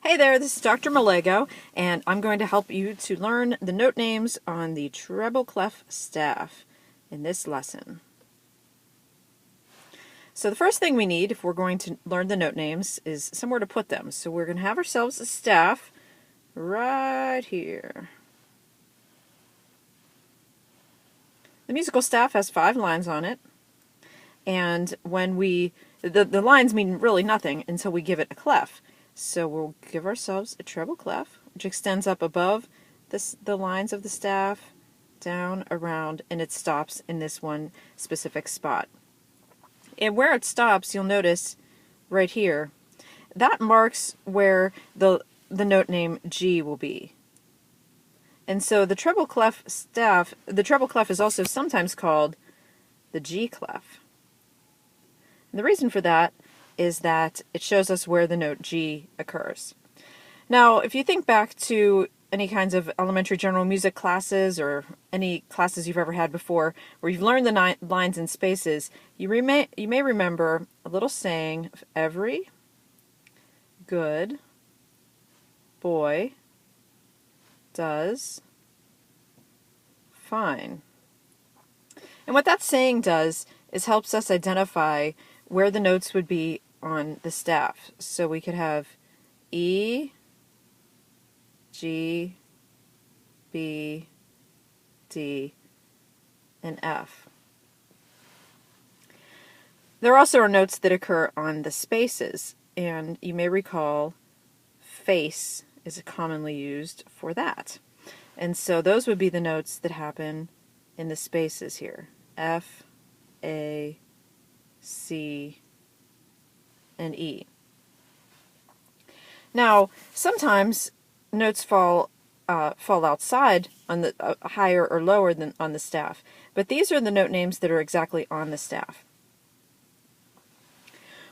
Hey there, this is Dr. Malego, and I'm going to help you to learn the note names on the Treble Clef staff in this lesson. So the first thing we need if we're going to learn the note names is somewhere to put them. So we're going to have ourselves a staff right here. The musical staff has 5 lines on it, and when the lines mean really nothing until we give it a clef. So we'll give ourselves a treble clef, which extends up above the lines of the staff, down, around, and it stops in this one specific spot. And where it stops, you'll notice right here, that marks where the note name G will be. And so the treble clef staff, the treble clef is also sometimes called the G clef. And the reason for that is that it shows us where the note G occurs. Now, if you think back to any kinds of elementary general music classes or any classes you've ever had before where you've learned the lines and spaces, you may remember a little saying of every good boy does fine. And what that saying does is helps us identify where the notes would be on the staff. So we could have E, G, B, D, and F. There also are notes that occur on the spaces, and you may recall face is commonly used for that. And so those would be the notes that happen in the spaces here. F, A, C, and E. Now, sometimes notes fall outside on the higher or lower than on the staff, but these are the note names that are exactly on the staff.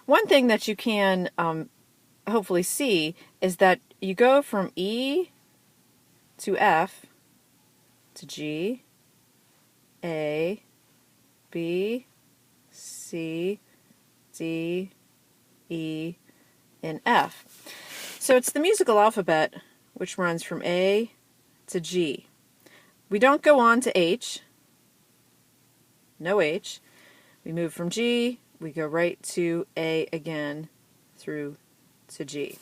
One thing that you can hopefully see is that you go from E to F to G, A, B, C, D, E, and F. So it's the musical alphabet which runs from A to G. We don't go on to H. No H. We move from G, we go right to A again through to G.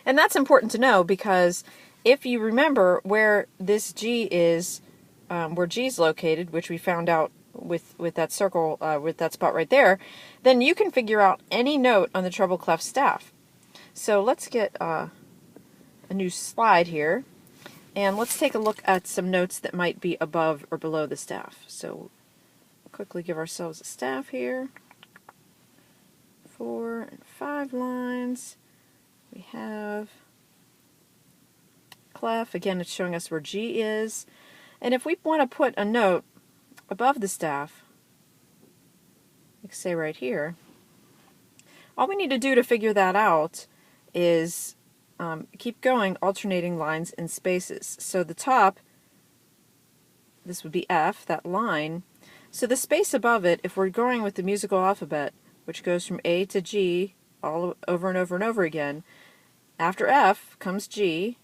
And that's important to know because if you remember where this G is, where G is located, which we found out with that circle, with that spot right there, then you can figure out any note on the treble clef staff. So let's get a new slide here, and let's take a look at some notes that might be above or below the staff. So we'll quickly give ourselves a staff here. 4 and 5 lines. We have clef. Again, it's showing us where G is. And if we want to put a note above the staff, like say right here, all we need to do to figure that out is keep going, alternating lines and spaces. So the top, this would be F, that line. So the space above it, if we're going with the musical alphabet, which goes from A to G, all over and over and over again, after F comes G.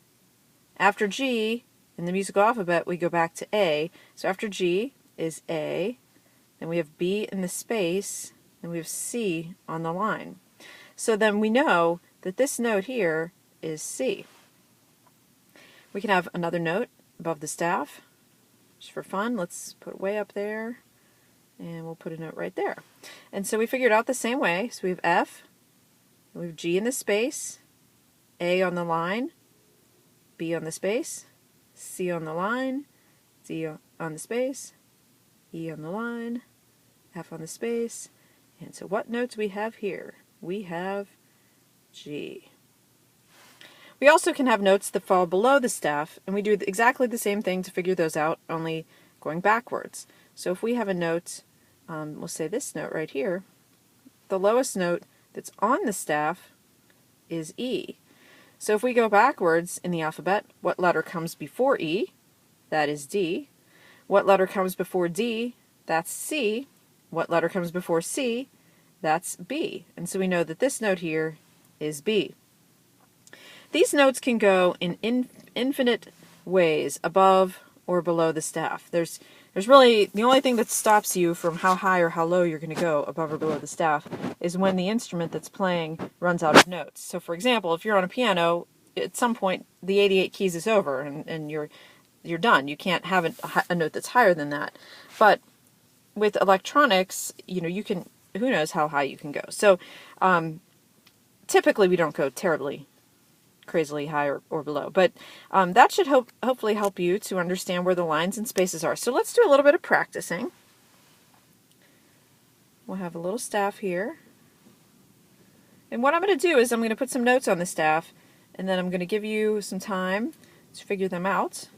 After G, in the musical alphabet, we go back to A. So after G is A, then we have B in the space, and we have C on the line. So then we know that this note here is C. We can have another note above the staff. Just for fun, let's put it way up there, and we'll put a note right there. And so we figured out the same way. So we have F, and we have G in the space, A on the line, B on the space, C on the line, D on the space, E on the line, F on the space. And so what notes we have here? We have G. We also can have notes that fall below the staff, and we do exactly the same thing to figure those out, only going backwards. So if we have a note, we'll say this note right here, the lowest note that's on the staff is E. So if we go backwards in the alphabet, what letter comes before E? That is D. What letter comes before D? That's C. What letter comes before C? That's B. And so we know that this note here is B. these notes can go in infinite ways above or below the staff. There's really, the only thing that stops you from how high or how low you're going to go above or below the staff is when the instrument that's playing runs out of notes. So for example, if you're on a piano, at some point the 88 keys is over and you're done. You can't have a note that's higher than that. But with electronics, you can, who knows how high you can go. So typically we don't go terribly crazily high or below, but that should hopefully help you to understand where the lines and spaces are. So let's do a little bit of practicing. We'll have a little staff here, and what I'm going to do is I'm going to put some notes on the staff, and then I'm going to give you some time to figure them out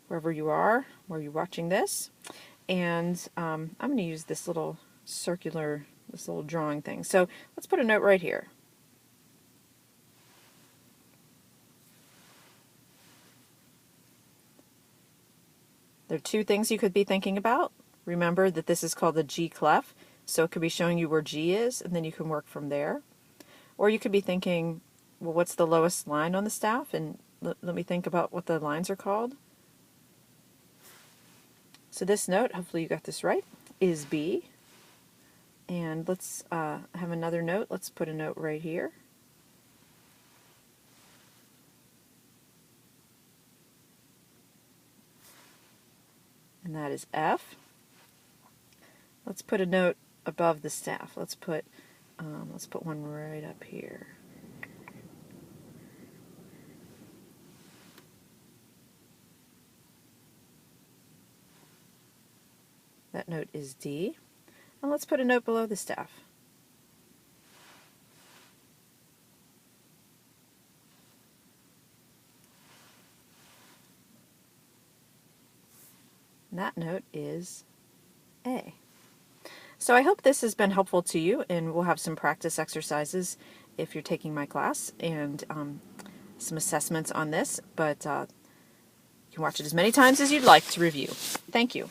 wherever you are, where you're watching this. And I'm going to use this little circular, this little drawing thing. So let's put a note right here. There are two things you could be thinking about. Remember that this is called the G clef, so it could be showing you where G is, and then you can work from there. Or you could be thinking, well, what's the lowest line on the staff? And let me think about what the lines are called. So this note, hopefully you got this right, is B. And let's have another note. Let's put a note right here. And that is F. Let's put a note above the staff. Let's put one right up here. That note is D. And let's put a note below the staff. And that note is A. So I hope this has been helpful to you, and we'll have some practice exercises if you're taking my class, and some assessments on this, but you can watch it as many times as you'd like to review. Thank you.